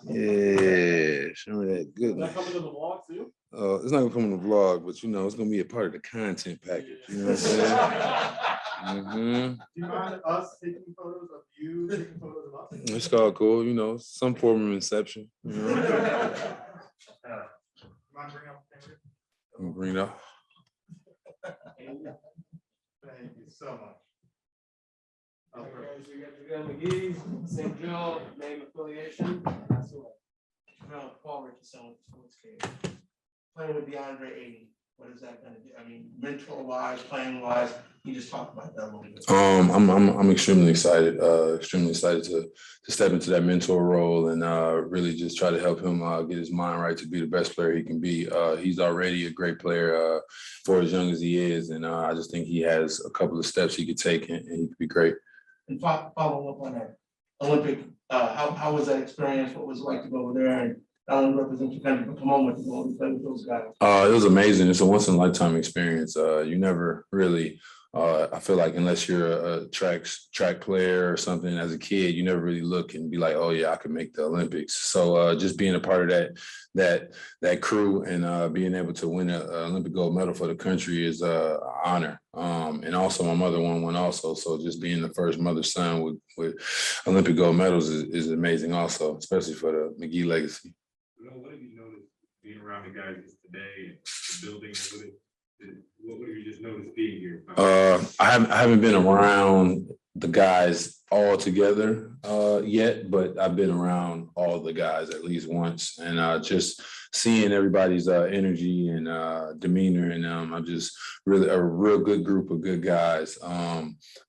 Yeah, show me that goodness. Is that coming to the vlog too? It's not gonna come in the vlog, but it's gonna be a part of the content package. You know what I'm saying? Mm-hmm. Do you mind us taking photos of you taking photos of us? It's all cool, some form of inception. Mind bring up the camera? Bring it up. Thank you so much. Okay, so you got JaVale McGee, St. Joe, name affiliation. That's what JaVale Paul Richardson with the sports team. Playing with DeAndre Ayton, what is that going to do? I mean, mentor-wise, playing-wise, you just talked about that a little bit. I'm extremely excited. To step into that mentor role and really just try to help him get his mind right to be the best player he can be. He's already a great player for as young as he is, and I just think he has a couple of steps he could take, and he could be great. And follow up on that Olympic, how was that experience? What was it like to go over there and not only represent your country, but come on with the goal and play with those guys? It was amazing. It's a once in a lifetime experience. You never really. I feel like unless you're a track player or something as a kid, you never really look and be like, oh yeah, I could make the Olympics. So just being a part of that crew and being able to win an Olympic gold medal for the country is an honor. And also my mother won one also. So just being the first mother-son with Olympic gold medals is amazing also, especially for the McGee legacy. What have you noticed being around the guys today, the building, what have you just noticed being here? I haven't been around the guys all together yet, but I've been around all the guys at least once, and just seeing everybody's energy and demeanor, and I'm just really a real good group of good guys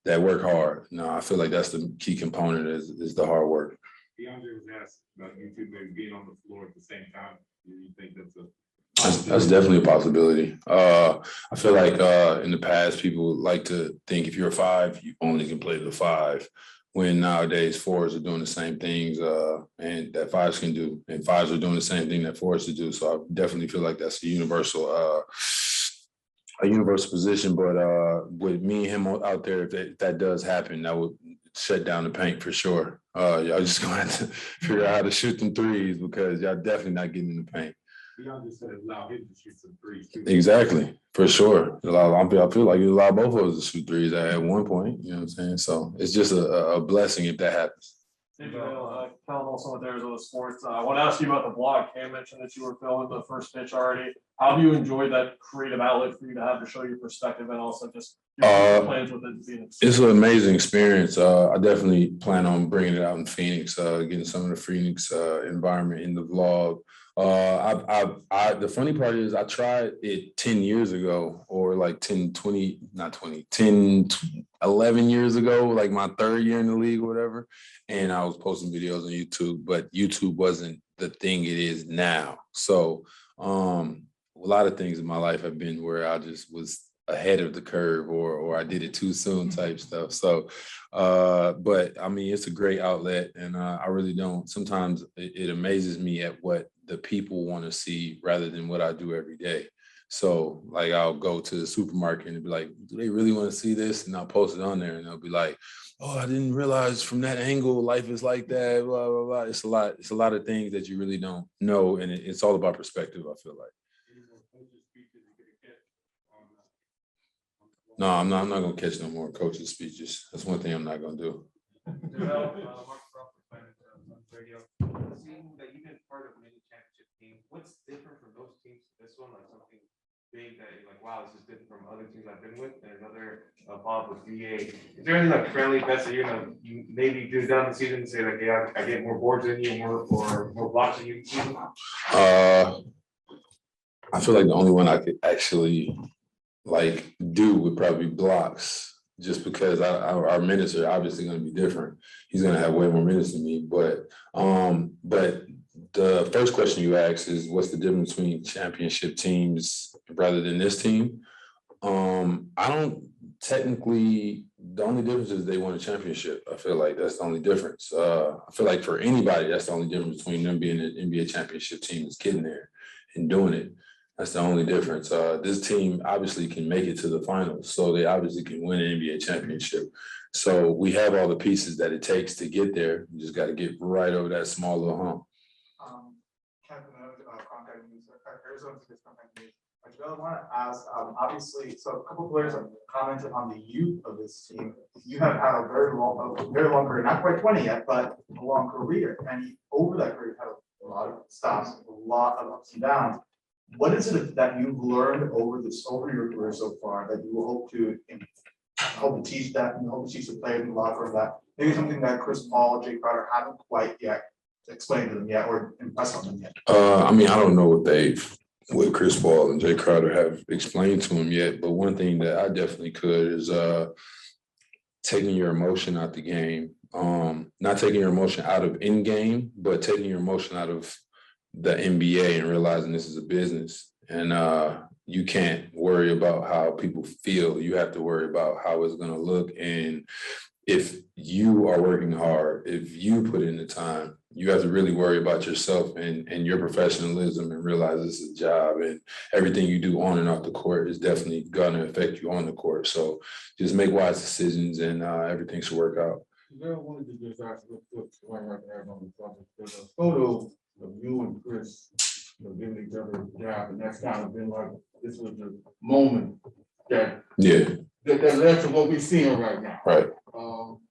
that work hard. I feel like that's the key component is the hard work. DeAndre was asked about you two maybe being on the floor at the same time. Do you think that's definitely a possibility. I feel like in the past, people like to think if you're a five, you only can play the five, when nowadays fours are doing the same things and that fives can do, and fives are doing the same thing that fours to do. So I definitely feel like that's a universal position. But with me and him out there, if that does happen, that would shut down the paint for sure. Y'all just gonna have to figure out how to shoot them threes, because y'all definitely not getting in the paint. Beyond just allow him to shoot some threes too. Exactly, for sure. I feel like you allow both of us to shoot threes at one point. You know what I'm saying? So it's just a blessing if that happens. Hey, Kellen, also with Arizona Sports. I want to ask you about the blog. Cam mentioned that you were filming the first pitch already. How have you enjoyed that creative outlet for you to have to show your perspective and also just your plans with it being? It's an amazing experience. I definitely plan on bringing it out in Phoenix, getting some of the Phoenix environment in the vlog. The funny part is I tried it 10 years ago, or like 11 years ago, like my third year in the league or whatever. And I was posting videos on YouTube, but YouTube wasn't the thing it is now. So a lot of things in my life have been where I just was ahead of the curve, or I did it too soon type stuff. So, but I mean, it's a great outlet, and I really don't. Sometimes it amazes me at what the people want to see rather than what I do every day. So like I'll go to the supermarket and be like, do they really want to see this? And I'll post it on there, and they'll be like, oh, I didn't realize from that angle life is like that, blah, blah, blah. It's a lot of things that you really don't know, and it's all about perspective, I feel like. No, I'm not gonna catch no more coaches' speeches. That's one thing I'm not gonna do. Seeing that you've been part of many championship teams, what's different from those teams to this one? Like something big that you're like, wow, this is different from other teams I've been with, and another Bob with VA. Is there any like friendly bets that you're gonna maybe do down the season and say like, yeah, I get more boards than you, or more blocks than you? I feel like the only one I could actually like do would probably be blocks, just because our minutes are obviously going to be different. He's going to have way more minutes than me, but the first question you asked is what's the difference between championship teams rather than this team? I don't technically, the only difference is they won a championship. I feel like that's the only difference. I feel like for anybody, that's the only difference between them being an NBA championship team is getting there and doing it. That's the only difference. This team obviously can make it to the finals, so they obviously can win an NBA championship. So we have all the pieces that it takes to get there. You just got to get right over that small little hump. Captain contact news, Arizona State contact news. I want to ask, obviously, so a couple players have commented on the youth of this team. You have had a very long career, not quite 20 yet, but a long career. And over that career, you've had a lot of stops, a lot of ups and downs. What is it that you've learned over your career so far that you hope to teach the players in the locker room, that maybe something that Chris Paul, Jay Crowder haven't quite yet explained to them yet or impressed on them yet? I mean, I don't know what Chris Paul and Jay Crowder have explained to him yet, but one thing that I definitely could is taking your emotion out the game. Not taking your emotion out of in game, but taking your emotion out of the NBA and realizing this is a business, and you can't worry about how people feel. You have to worry about how it's going to look. And if you are working hard, if you put in the time, you have to really worry about yourself and your professionalism and realize this is a job, and everything you do on and off the court is definitely going to affect you on the court. So just make wise decisions and everything should work out. I wanted to just ask there's a photo of you and Chris, giving each other a job, and that's kind of been like, this was the moment that led to what we're seeing right now. Right.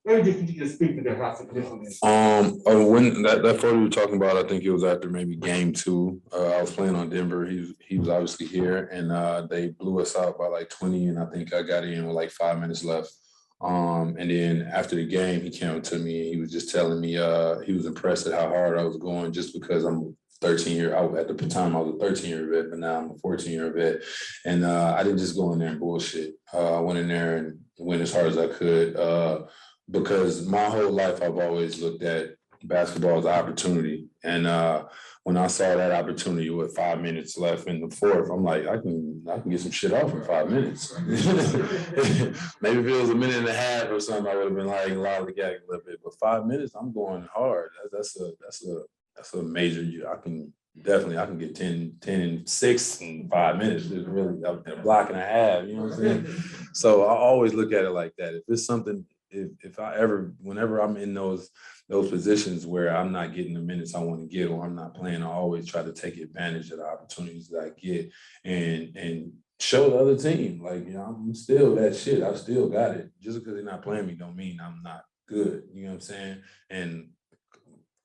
Maybe could you just speak to that, how significant? When that photo you're talking about, I think it was after maybe game 2. I was playing on Denver. He was obviously here, and they blew us out by like 20, and I think I got in with like 5 minutes left. And then after the game, he came up to me and he was just telling me he was impressed at how hard I was going, just because I'm 13-year. At the time I was a 13-year vet, but now I'm a 14-year vet. And I didn't just go in there and bullshit. I went in there and went as hard as I could, because my whole life I've always looked at basketball as an opportunity. And when I saw that opportunity with 5 minutes left in the fourth, I'm like, I can get some shit off in 5 minutes. Maybe if it was a minute and a half or something, I would have been like lollygagging a little bit. But 5 minutes, I'm going hard. That's a major. I can get 10 and 6 in 5 minutes. It's really a block and a half. You know what I'm saying? So I always look at it like that. If it's something, whenever I'm in those positions where I'm not getting the minutes I want to get, or I'm not playing, I always try to take advantage of the opportunities that I get and show the other team, like, I'm still that shit. I still got it. Just because they're not playing me don't mean I'm not good. You know what I'm saying? And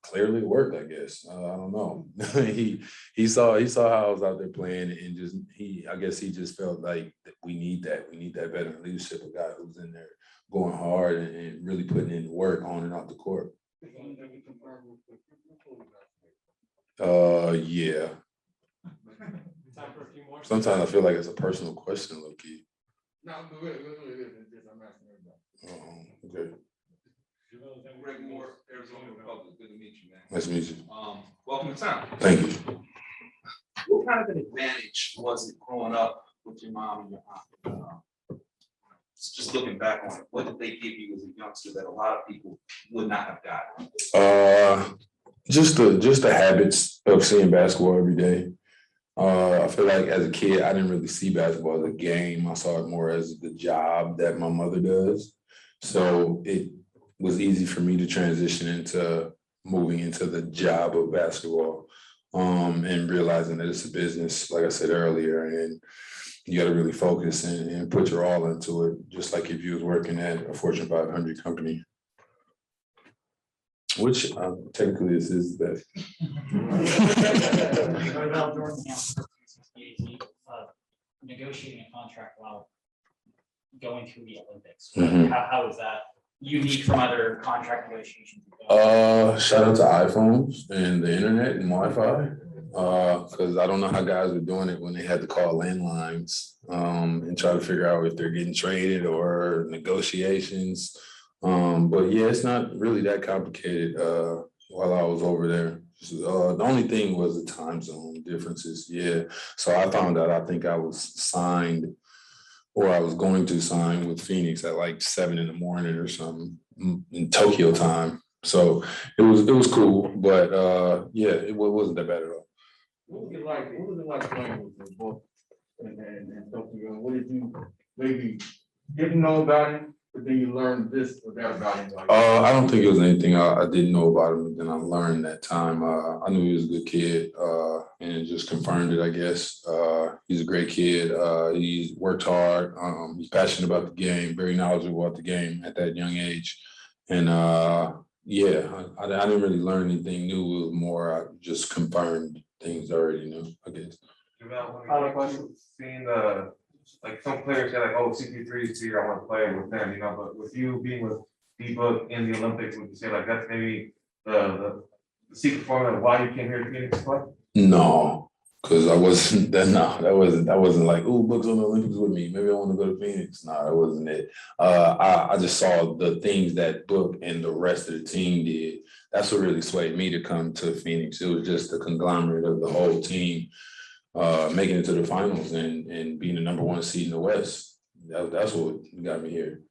clearly it worked, I guess. I don't know. he saw how I was out there playing, and I guess he just felt like that we need that. We need that veteran leadership, a guy who's in there going hard and really putting in work on and off the court. Yeah. Time for a few more. Sometimes I feel like it's a personal question, low key. No, I'm asking everybody. Okay. Greg Moore, Arizona Republic. Good to meet you, man. Nice to meet you. Welcome to town. Thank you. What kind of an advantage was it growing up with your mom and your aunt? Just looking back on it, what did they give you as a youngster that a lot of people would not have gotten? Just the habits of seeing basketball every day. I feel like as a kid, I didn't really see basketball as a game. I saw it more as the job that my mother does. So it was easy for me to transition into moving into the job of basketball, and realizing that it's a business, like I said earlier, and you got to really focus and put your all into it, just like if you was working at a Fortune 500 company, which technically this is the best. What about Jordan negotiating a contract while going through the Olympics? Mhm. How is that unique from other contract negotiations? Shout out to iPhones and the internet and Wi-Fi, because I don't know how guys were doing it when they had to call landlines and try to figure out if they're getting traded or negotiations. But yeah, it's not really that complicated while I was over there. The only thing was the time zone differences. Yeah. So I found out, I think I was signed, or I was going to sign with Phoenix at like 7 in the morning or something in Tokyo time. So it was cool, but yeah, it wasn't that bad at all. What was it like playing with the book and stuff together? What did you maybe didn't know about him, but then you learned this or that about him? Like, I don't think it was anything I didn't know about him, and then I learned that time. I knew he was a good kid, and it just confirmed it, I guess. He's a great kid. He's worked hard. He's passionate about the game, very knowledgeable about the game at that young age. And yeah, I didn't really learn anything new. It was more I just confirmed things I already knew, I guess. JaVale, I have a when question. you seen the, like some players say like, oh, CP3 is here, I want to play with them, you know, but with you being with D-Book in the Olympics, would you say like that's maybe the secret formula of why you came here to Phoenix to play? No, because I wasn't that. No, that wasn't like, oh, Book's on the Olympics with me. Maybe I want to go to Phoenix. No, that wasn't it. I just saw the things that Book and the rest of the team did. That's what really swayed me to come to Phoenix. It was just the conglomerate of the whole team making it to the finals and being the #1 seed in the West. That's what got me here.